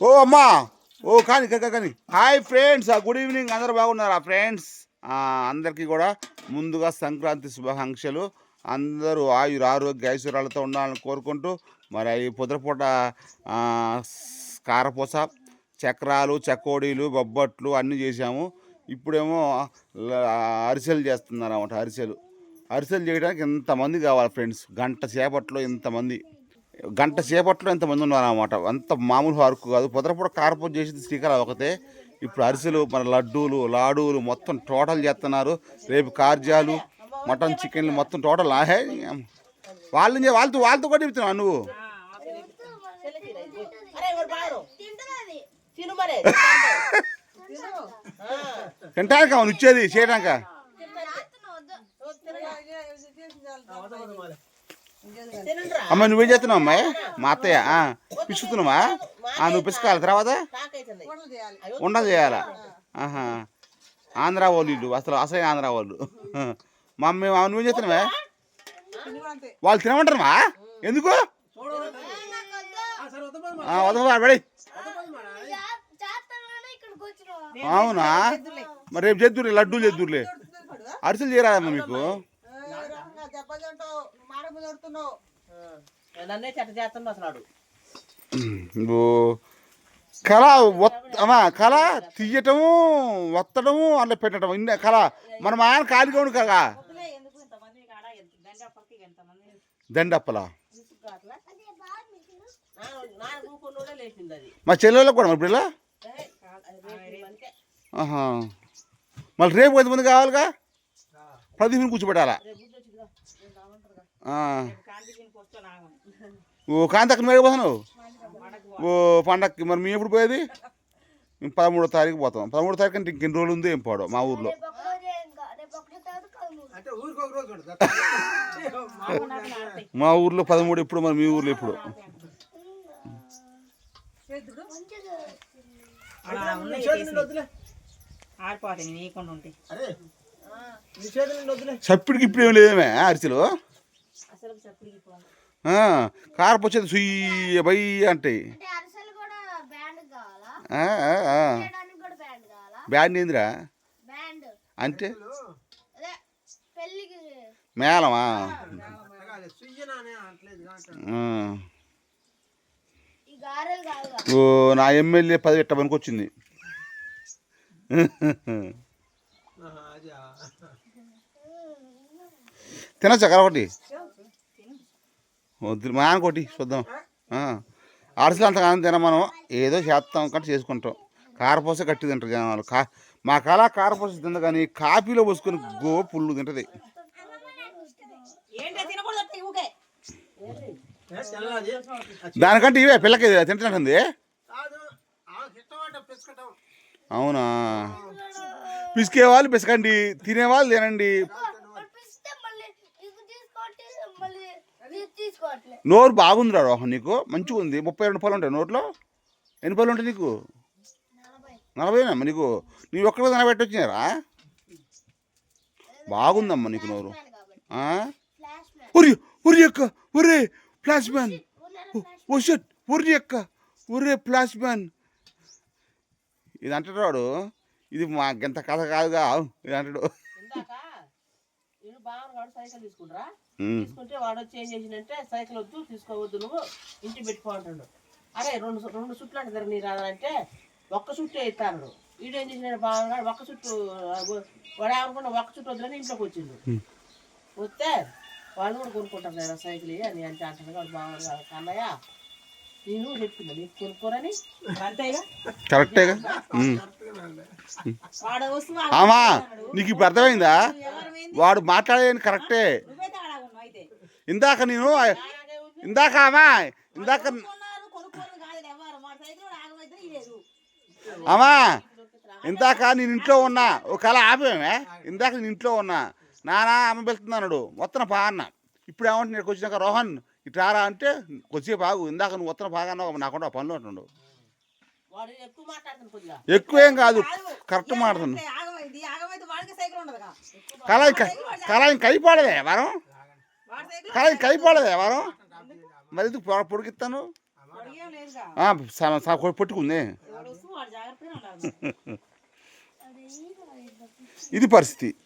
ఓ అమ్మా ఓ కానీ కానీ హాయ్ ఫ్రెండ్స్, గుడ్ ఈవినింగ్. అందరూ బాగున్నారా ఫ్రెండ్స్? అందరికీ కూడా ముందుగా సంక్రాంతి శుభాకాంక్షలు. అందరూ ఆరోగ్య ఐశ్వర్యాలతో ఉండాలని కోరుకుంటూ మరి ఈ పొద్దుపూట కారపూస, చక్రాలు, చకోడీలు, బొబ్బట్లు అన్నీ చేసాము. ఇప్పుడేమో అరిసెలు చేస్తున్నారు అన్నమాట. అరిసెలు చేయడానికి ఇంతమంది కావాలి ఫ్రెండ్స్. గంట సేపట్లో ఇంతమంది ఎంతమంది ఉన్నారన్నమాట. అంత మామూలు వర్క్ కాదు. పొద్దుపూట కారపూస చేసింది శ్రీకారం ఒకతే. ఇప్పుడు అరిసెలు, మన లడ్డూలు, లాడూలు మొత్తం టోటల్ చేస్తున్నారు. రేపు కార్జాలు, మటన్, చికెన్లు మొత్తం టోటల్. వాళ్ళతో కూడా చెప్తున్నావు నువ్వు. తింటాక అవును ఇచ్చేది చేయడాక. అమ్మ నువ్వేం చేస్తున్నావు అమ్మాయి? మా అత్తయ్య పిసుకుతున్నావా? నువ్వు పిసుకాలి తర్వాత ఉండ చేయాలా? ఆంధ్ర వాళ్ళు ఇల్లు అసలు ఆంధ్ర వాళ్ళు. మా అమ్మ నువ్వేం చేస్తున్నావా? వాళ్ళు తినమంటారమ్మా? ఎందుకు వదలబడి? అవునా? మరి రేపు చేద్దురులే, లడ్డూలు చేద్దురులే. అరిసెలు చేయరాదమ్మా మీకు? కళ కళ తీయటము, వత్తడము, అట్లా పెట్టడము ఇన్న కళ. మన మా ఆయన ఖాళీగా ఉండు కదా. దండప్పలా మా చెల్లెళ్ళకి కూడా మరి ఇలా. మళ్ళీ రేపు కొంతమంది కావాలిగా, 10 నిమిషం కూర్చోబెట్టాలా? ఓ కాంతకు నువ్వు పోతున్నావు ఓ పండక్కి. మరి మేము ఎప్పుడు పోయేది? మేము 13వ తారీఖు పోతాం. 13వ తారీఖు అంటే ఇంకెన్ని రోజులు ఉంది ఏం పోవడం మా ఊర్లో. మా ఊర్లో 13 ఎప్పుడు, మరి మీ ఊర్లో ఎప్పుడు? చప్పిడికి ఇప్పుడు ఏమి లేదేమే అరిసెలు. కారపొచ్చేది సుయ్య బయ్య అంటే బ్యాండ్ ఏందిరా అంటే మేళమా? ఓ నా ఎమ్మెల్యే 10 ఎట్ట పనికి వచ్చింది. తినచ్చా కరొకటి? వద్దు మా కొట్టి చూద్దాం. అరిసెలు అంత కాదు తిన, మనం ఏదో చేస్తాం కంటే చేసుకుంటాం. కారపూస గట్టి తింటారు జనాలు. మా కళ కారపూస తింద, కానీ కాఫీలో పోసుకొని పుల్లు తింటది. దానికంటే ఇవే పిల్లకి తింటున్నట్టుంది. అవునా? పిసికేవాళ్ళు పిసకండి, తినేవాళ్ళు తినండి. నోరు బాగుందిరా రోహన్, నీకు మంచిగా ఉంది. 32 పళ్ళు ఉంటాయి నోట్లో. ఎన్ని పళ్ళు ఉంటాయి నీకు? 40 నీకు. నీవు ఒక్కడే తినబెట్టి వచ్చినారా? బాగుందమ్మా నీకు నోరు. ఒరి ఒరి అక్క, ఒరే ఫ్లాష్ మ్యాన్, ఓ షట్, ఒరి అక్క, ఒరే ఫ్లాష్ మ్యాన్. ఇది అంటాడు వాడు. ఇది మా గంత కథ కాదుగా, ఇది అంటాడు. తీసుకుంటే వాడు వచ్చి ఏం చేసిందంటే, సైకిల్ వద్దు తీసుకోవద్దు, నువ్వు ఇంటికి పెట్టుకోంటాడు. అరే రెండు చుట్లు అంటే ధర నీ రాదంటే ఒక్క చుట్టే ఇస్తాడు. వీడు ఏం చేసిన బాగా ఒక్క చుట్టు వాడు ఏమనుకున్నా ఒక్క చుట్టు వద్దులని ఇంట్లోకి వచ్చిండు. వస్తే వాళ్ళు కూడా కొనుక్కుంటారు కదా సైకిల్ అని అంటే అంటాడు. వాడు బాగా అన్నయ్య నేను చెప్తున్నా నీకు కొనుక్కోరని. అంతేగా కరెక్టేగా. ఆమా నీకు ఇప్పుడు అర్థమైందా? వాడు మాట్లాడేది కరెక్టే. ఇందాక నేను ఇంట్లో ఉన్నా. ఒక కళ ఆపేమే. ఇందాక నేను ఇంట్లో ఉన్నా, నానా అమ్మ వెళ్తున్నాడు, వత్తన పా అన్న. ఇప్పుడు ఏమంటే నేను వచ్చినాక రోహన్ ఇటు రారా అంటే కొద్దిసేపు ఆగు, ఇందాక నువ్వు వత్తన బాగా నాకుండా పనులు ఉంటుండు. ఎక్కువేం కాదు, కరెక్ట్ మాట్లాడుతున్నాను. కళ ఇంక అయిపోలేదే వారం, కళ ఇంక అయిపోలేదే వారం. మరి ఎందుకు పొడికిస్తాను? పట్టుకుంది. ఇది పరిస్థితి.